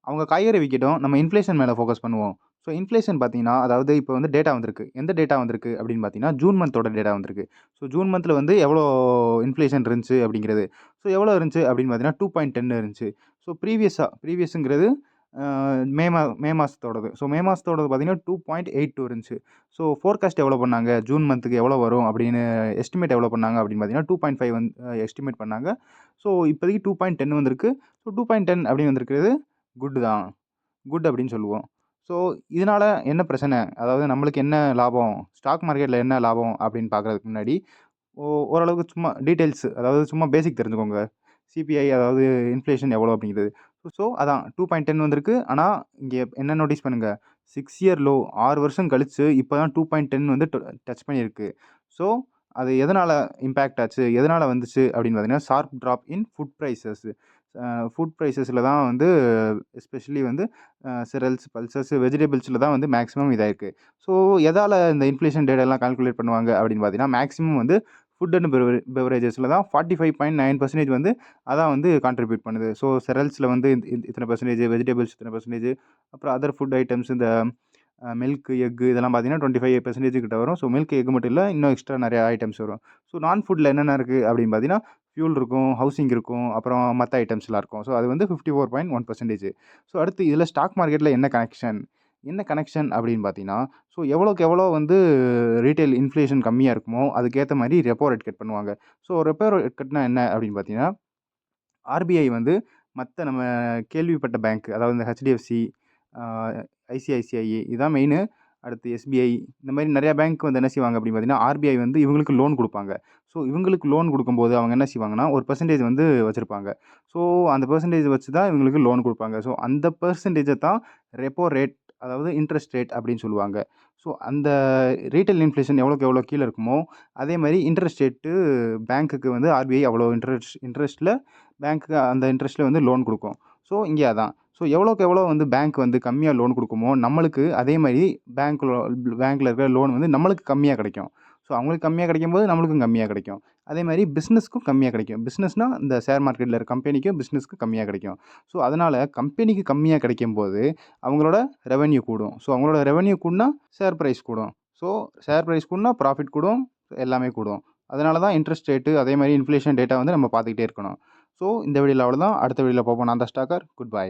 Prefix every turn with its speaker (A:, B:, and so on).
A: அவங்க காய்கறி விக்கட்டும். நம்ம இன்ஃப்ளேஷன் மேல ஃபோக்கஸ் பண்ணுவோம். ஸோ இன்ஃப்ளேஷன் பார்த்தீங்கன்னா, அதாவது இப்போ வந்து டேட்டா வந்திருக்கு. எந்த டேட்டா வந்திருக்கு அப்படின்னு பார்த்தீங்கன்னா, ஜூன் மந்தோட டேட்டா வந்திருக்கு. ஸோ ஜூன் மந்த்ல வந்து எவ்வளோ இன்ஃப்ளேஷன் இருந்துச்சு அப்படிங்கிறது. ஸோ எவ்வளோ இருந்துச்சு அப்படின்னு பார்த்தீங்கன்னா, 2.10 இருந்துச்சு. ஸோ ப்ரீவியஸ்ங்கிறது அ மே மாசத்தோடது. ஸோ மே மாசத்தோடது பார்த்தீங்கன்னா, 2.82 இருந்துச்சு. ஸோ ஃபோர்காஸ்ட் எவ்வளோ பண்ணாங்க? ஜூன் மந்த்துக்கு எவ்வளோ வரும் அப்படின்னு எஸ்டிமேட் எவ்வளோ பண்ணாங்க அப்படின்னு பார்த்தீங்கன்னா, 2.5 எஸ்டிமேட் பண்ணாங்க. ஸோ இப்போதைக்கு 2.10 வந்திருக்கு. ஸோ 2.10 அப்படின்னு வந்திருக்கிறது குட் தான். குட் அப்படின்னு சொல்லுவோம். ஸோ இதனால என்ன பிரச்சனை? அதாவது நம்மளுக்கு என்ன லாபம்? ஸ்டாக் மார்க்கெட்ல என்ன லாபம் அப்படின்னு பார்க்கறதுக்கு முன்னாடி, ஓரளவுக்கு சும்மா டீட்டெயில்ஸ் அதாவது சும்மா பேசிக் தெரிஞ்சுக்கோங்க. சிபிஐ அதாவது இன்ஃப்ளேஷன் எவ்வளோ அப்படிங்கிறது. ஸோ அதான் 2.10 வந்திருக்கு. ஆனா இங்க என்ன நோட்டீஸ் பண்ணுங்க. 6 இயர் லோ 6 வருஷம் கழிச்சு இப்ப தான் 2.10 வந்து டச் பண்ணியிருக்கு. ஸோ அது எதனால இம்பாக்ட் ஆச்சு? எதனால வந்துச்சு அப்படின்னு பார்த்தீங்கன்னா, sharp drop in food prices. Food பிரைஸஸ்ல தான் வந்து எஸ்பெஷலி வந்து சிரல்ஸ், பல்சஸ், வெஜிடபிள்ஸ்ல தான் வந்து மேக்ஸிமம் இதாயிருக்கு. ஸோ எதால இந்த இன்ஃப்ளேஷன் டேட்டாலாம் கால்குலேட் பண்ணுவாங்க அப்படின்னு பார்த்தீங்கன்னா, மேக்ஸிமம் வந்து ஃபுட் அண்ட் பெவரேஜஸ்ல தான் 45.9% வந்து அதான் வந்து கான்ட்ரிபியூட் பண்ணுது. ஸோ செரல்ஸ்ல வந்து இத்தனை பெர்சன்டேஜ், வெஜிடபிள்ஸ் இத்தனை பெர்சன்டேஜ், அப்புறம் அதர் ஃபுட் ஐட்டம்ஸ் இந்த மில்க், எக் இதெல்லாம் பார்த்தீங்கன்னா 25% கிட்ட வரும். ஸோ மில்க், எக் மட்டும் இல்ல, இன்னும் எக்ஸ்ட்ரா நெறைய ஐட்டம்ஸ் வரும். ஸோ நான் ஃபுட்ல என்னென்ன இருக்கு அப்படின்னு பார்த்தீங்கன்னா, ஃபியூல் இருக்கும், ஹவுசிங் இருக்கும், அப்புறம் மத்த ஐட்டம்ஸ்லாம் இருக்கும். ஸோ அது வந்து 54.1%. ஸோ அடுத்து இதில ஸ்டாக் மார்க்கெட்ல என்ன கனெக்ஷன்? என்ன கனெக்ஷன் அப்படின்னு பார்த்தீங்கன்னா, ஸோ எவ்வளோக்கு எவ்வளோ வந்து ரீட்டெயில் இன்ஃப்ளேஷன் கம்மியா இருக்குமோ, அதுக்கேத்த மாரி ரெப்போ ரேட் கட் பண்ணுவாங்க. ஸோ ரெப்போ ரேட் கட்னா என்ன அப்படின்னு பார்த்தீங்கன்னா, ஆர்பிஐ வந்து மத்த நம்ம கேள்விப்பட்ட பேங்க் அதாவது இந்த ஹெச்டிஎஃப்சி, ஆ ஐசிஐசிஐ இதான் மெயினு. அடுத்து எஸ்பிஐ இந்த மாரி நெறைய பேங்க் வந்து என்ன செய்வாங்க அப்படின்னு பார்த்தீங்கன்னா, ஆர்பிஐ வந்து இவங்களுக்கு லோன் குடுப்பாங்க. ஸோ இவங்களுக்கு லோன் குடுக்கும்போது அவங்க என்ன செய்வாங்கன்னா, ஒரு பெர்சன்டேஜ் வந்து வச்சிருப்பாங்க. ஸோ அந்த பெர்சன்டேஜ் வச்சு தான் இவங்களுக்கு லோன் குடுப்பாங்க. ஸோ அந்த பெர்சன்டேஜ தான் ரெப்போ ரேட் அதாவது இன்ட்ரெஸ்ட் ரேட் அப்படின்னு சொல்லுவாங்க. ஸோ அந்த ரீட்டெயில் இன்ஃப்ளேஷன் எவ்வளோக்கு எவ்வளோ கீழ இருக்குமோ, அதே மாரி இன்ட்ரெஸ்ட் ரேட்டு பேங்க்குக்கு வந்து ஆர்பிஐ அவ்வளோ இன்ட்ரெஸ்ட்ல பேங்க்குக்கு அந்த இன்ட்ரெஸ்ட்ல வந்து லோன் குடுக்கும். ஸோ இங்கே அதான். ஸோ எவ்வளோக்கு எவ்வளோ வந்து பேங்க் வந்து கம்மியா லோன் குடுக்குமோ, நம்மளுக்கு அதே மாரி பேங்க்ல இருக்கிற லோன் வந்து நம்மளுக்கு கம்மியா கிடைக்கும். ஸோ அவங்களுக்கு கம்மியா கிடைக்கும்போது நம்மளுக்கும் கம்மியா கிடைக்கும். அதே மாரி பிசினஸ்க்கும் கம்மியா கிடைக்கும். பிசினஸ்னா இந்த ஷேர் மார்க்கெட்ல இருக்க கம்பெனிக்கும், பிசினஸ்க்கும் கம்மியா கிடைக்கும். ஸோ அதனால கம்பெனிக்கு கம்மியா கிடைக்கும்போது, அவங்களோட ரெவென்யூ கூடும். ஸோ அவங்களோட ரெவென்யூ கூடுனா ஷேர் பிரைஸ் கூடும். ஸோ ஷேர் பிரைஸ் கூடுனா ப்ராஃபிட் கூடும். எல்லாமே கூடும். அதனால தான் இன்ட்ரெஸ்ட் ரேட்டு அதே மாரி இன்ஃப்ளேஷன் டேட்டா வந்து நம்ம பார்த்துக்கிட்டே இருக்கணும். ஸோ இந்த வீடியோல அவ்வளோதான். அடுத்த வீடியோல பார்ப்போம். நான் தான் ஸ்டாக்கர். Good bye.